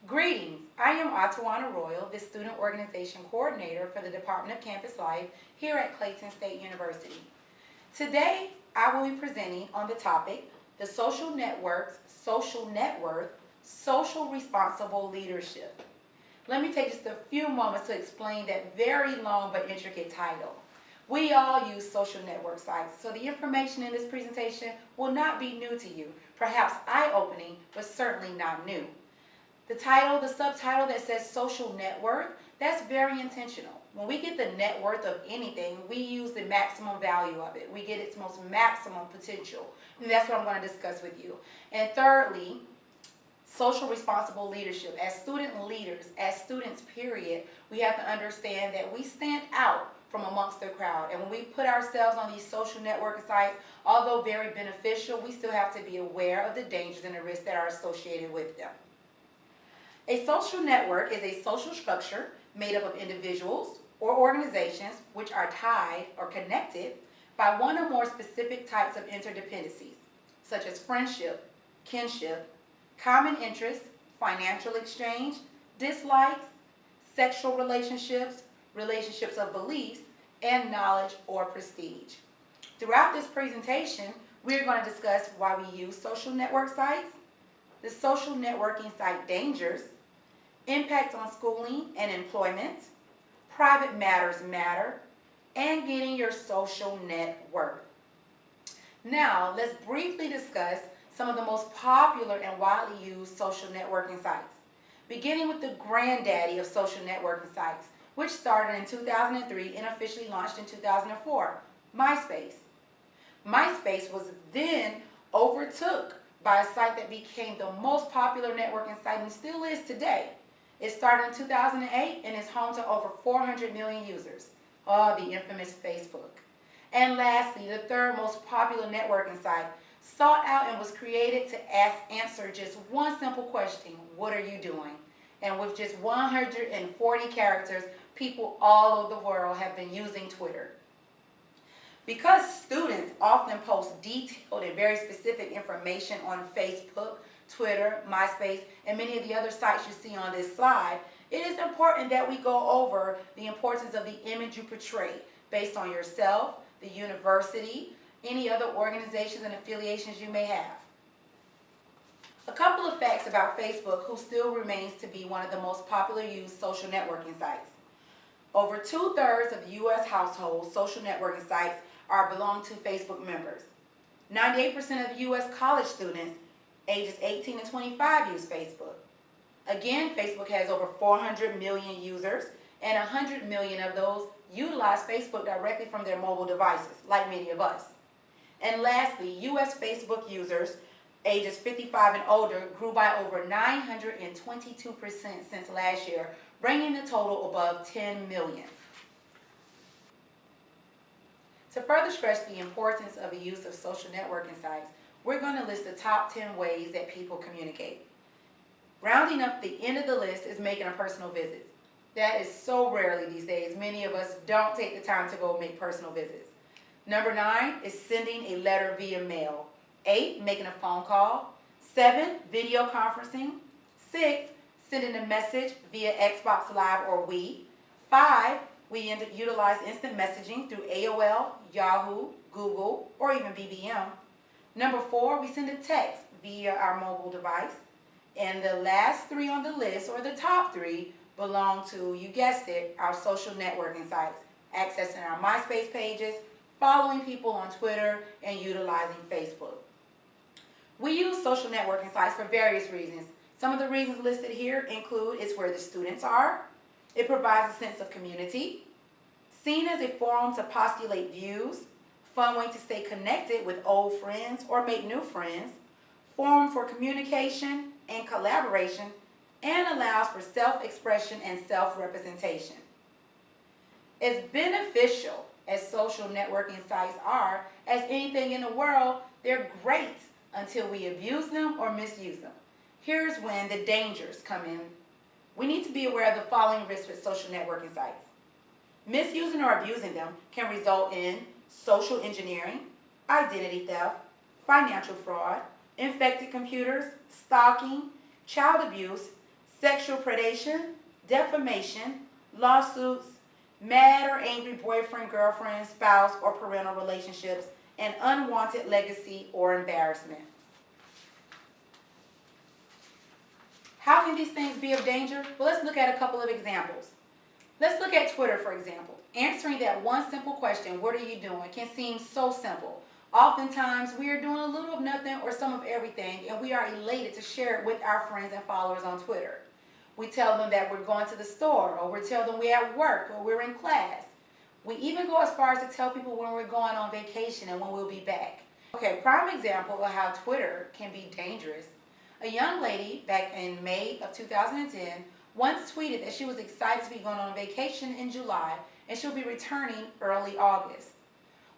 Greetings, I am Atawana Royal, the Student Organization Coordinator for the Department of Campus Life here at Clayton State University. Today, I will be presenting on the topic, the social networks, social net worth, social responsible leadership. Let me take just a few moments to explain that very long but intricate title. We all use social network sites, so the information in this presentation will not be new to you, perhaps eye-opening, but certainly not new. The title, the subtitle that says social net worth, that's very intentional. When we get the net worth of anything, we use the maximum value of it. We get its most maximum potential. And that's what I'm going to discuss with you. And thirdly, social responsible leadership. As student leaders, as students, period, we have to understand that we stand out from amongst the crowd. And when we put ourselves on these social networking sites, although very beneficial, we still have to be aware of the dangers and the risks that are associated with them. A social network is a social structure made up of individuals or organizations which are tied or connected by one or more specific types of interdependencies, such as friendship, kinship, common interests, financial exchange, dislikes, sexual relationships, relationships of beliefs, and knowledge or prestige. Throughout this presentation, we're going to discuss why we use social network sites, the social networking site dangers, impact on schooling and employment, private matters matter, and getting your social net worth. Now, let's briefly discuss some of the most popular and widely used social networking sites, beginning with the granddaddy of social networking sites, which started in 2003 and officially launched in 2004, MySpace. MySpace was then overtook by a site that became the most popular networking site and still is today. It started in 2008 and is home to over 400 million users. Oh, the infamous Facebook. And lastly, the third most popular networking site, sought out and was created to answer just one simple question: what are you doing? And with just 140 characters, people all over the world have been using Twitter. Because students often post detailed and very specific information on Facebook, Twitter, MySpace, and many of the other sites you see on this slide, it is important that we go over the importance of the image you portray based on yourself, the university, any other organizations and affiliations you may have. A couple of facts about Facebook, who still remains to be one of the most popular used social networking sites. Over 2/3 of U.S. households' social networking sites belong to Facebook members. 98% of U.S. college students ages 18 to 25 use Facebook. Again, Facebook has over 400 million users, and 100 million of those utilize Facebook directly from their mobile devices, like many of us. And lastly, U.S. Facebook users ages 55 and older grew by over 922% since last year, bringing the total above 10 million. To further stress the importance of the use of social networking sites, we're going to list the top 10 ways that people communicate. Rounding up the end of the list is making a personal visit. That is so rarely these days. Many of us don't take the time to go make personal visits. Number 9 is sending a letter via mail. 8, making a phone call. 7, video conferencing. 6, sending a message via Xbox Live or Wii. 5, we utilize instant messaging through AOL, Yahoo, Google, or even BBM. Number 4, we send a text via our mobile device. And the last 3 on the list, or the top 3, belong to, you guessed it, our social networking sites, accessing our MySpace pages, following people on Twitter, and utilizing Facebook. We use social networking sites for various reasons. Some of the reasons listed here include it's where the students are, it provides a sense of community, seen as a forum to postulate views, fun way to stay connected with old friends or make new friends, forum for communication and collaboration, and allows for self-expression and self-representation. As beneficial as social networking sites are, as anything in the world, they're great until we abuse them or misuse them. Here's when the dangers come in. We need to be aware of the following risks with social networking sites. Misusing or abusing them can result in social engineering, identity theft, financial fraud, infected computers, stalking, child abuse, sexual predation, defamation, lawsuits, mad or angry boyfriend, girlfriend, spouse, or parental relationships, and unwanted legacy or embarrassment. How can these things be of danger? Well, let's look at a couple of examples. Let's look at Twitter, for example. Answering that one simple question, what are you doing, can seem so simple. Oftentimes, we are doing a little of nothing or some of everything, and we are elated to share it with our friends and followers on Twitter. We tell them that we're going to the store, or we tell them we're at work, or we're in class. We even go as far as to tell people when we're going on vacation and when we'll be back. Okay, prime example of how Twitter can be dangerous. A young lady back in May of 2010 once tweeted that she was excited to be going on vacation in July and she'll be returning early August.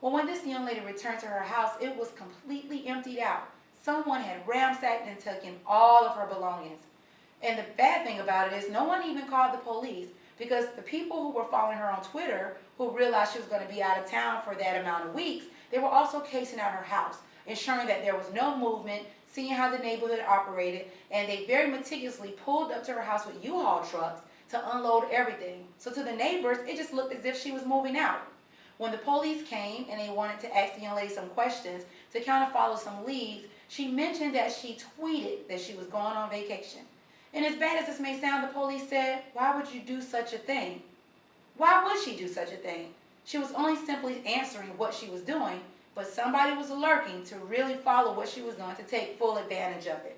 Well, when this young lady returned to her house, it was completely emptied out. Someone had ransacked and taken all of her belongings. And the bad thing about it is no one even called the police, because the people who were following her on Twitter, who realized she was going to be out of town for that amount of weeks, they were also casing out her house, ensuring that there was no movement, seeing how the neighborhood operated, and they very meticulously pulled up to her house with U-Haul trucks to unload everything. So to the neighbors, it just looked as if she was moving out. When the police came and they wanted to ask the young lady some questions to kind of follow some leads, she mentioned that she tweeted that she was going on vacation. And as bad as this may sound, the police said, why would you do such a thing? Why would she do such a thing? She was only simply answering what she was doing, but somebody was lurking to really follow what she was doing to take full advantage of it.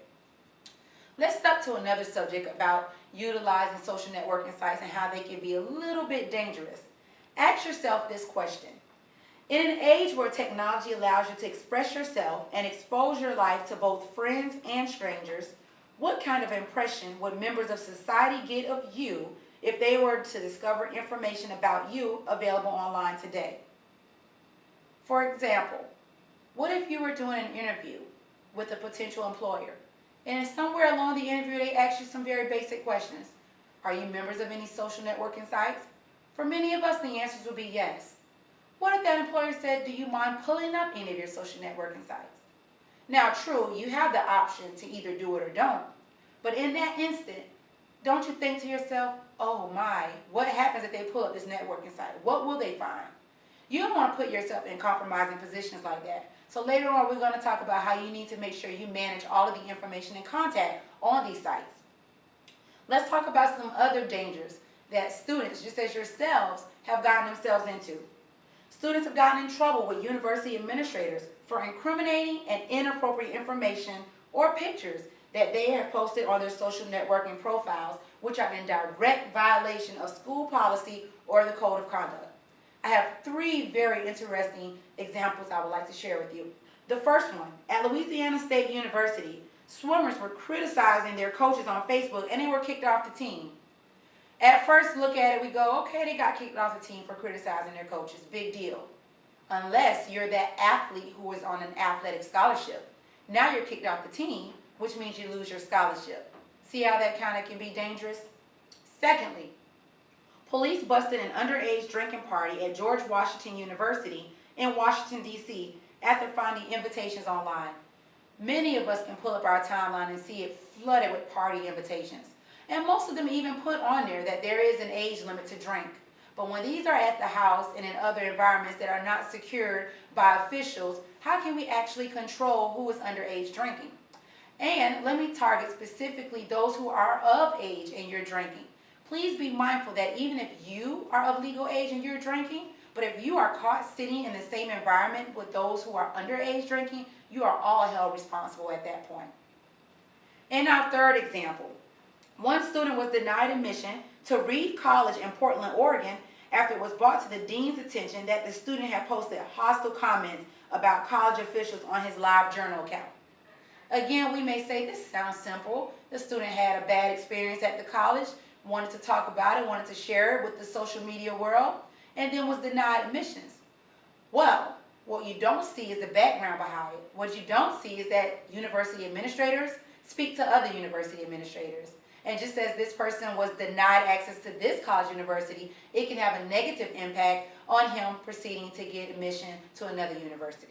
Let's step to another subject about utilizing social networking sites and how they can be a little bit dangerous. Ask yourself this question. In an age where technology allows you to express yourself and expose your life to both friends and strangers, what kind of impression would members of society get of you if they were to discover information about you available online today? For example, what if you were doing an interview with a potential employer, and somewhere along the interview they asked you some very basic questions? Are you members of any social networking sites? For many of us, the answers would be yes. What if that employer said, do you mind pulling up any of your social networking sites? Now, true, you have the option to either do it or don't. But in that instant, don't you think to yourself, oh my, what happens if they pull up this networking site? What will they find? You don't want to put yourself in compromising positions like that. So later on, we're going to talk about how you need to make sure you manage all of the information and contact on these sites. Let's talk about some other dangers that students, just as yourselves, have gotten themselves into. Students have gotten in trouble with university administrators for incriminating and inappropriate information or pictures that they have posted on their social networking profiles, which are in direct violation of school policy or the code of conduct. I have three very interesting examples I would like to share with you. The first one, at Louisiana State University, swimmers were criticizing their coaches on Facebook and they were kicked off the team. At first look at it, we go, okay, they got kicked off the team for criticizing their coaches, big deal. Unless you're that athlete who is on an athletic scholarship. Now you're kicked off the team, which means you lose your scholarship. See how that kind of can be dangerous? Secondly, police busted an underage drinking party at George Washington University in Washington, D.C. after finding invitations online. Many of us can pull up our timeline and see it flooded with party invitations. And most of them even put on there that there is an age limit to drink. But when these are at the house and in other environments that are not secured by officials, how can we actually control who is underage drinking? And let me target specifically those who are of age and you're drinking. Please be mindful that even if you are of legal age and you're drinking, but if you are caught sitting in the same environment with those who are underage drinking, you are all held responsible at that point. In our third example, one student was denied admission to Reed College in Portland, Oregon, after it was brought to the dean's attention that the student had posted hostile comments about college officials on his LiveJournal account. Again, we may say this sounds simple. The student had a bad experience at the college, wanted to talk about it, wanted to share it with the social media world, and then was denied admissions. Well, what you don't see is the background behind it. What you don't see is that university administrators speak to other university administrators. And just as this person was denied access to this college university, it can have a negative impact on him proceeding to get admission to another university.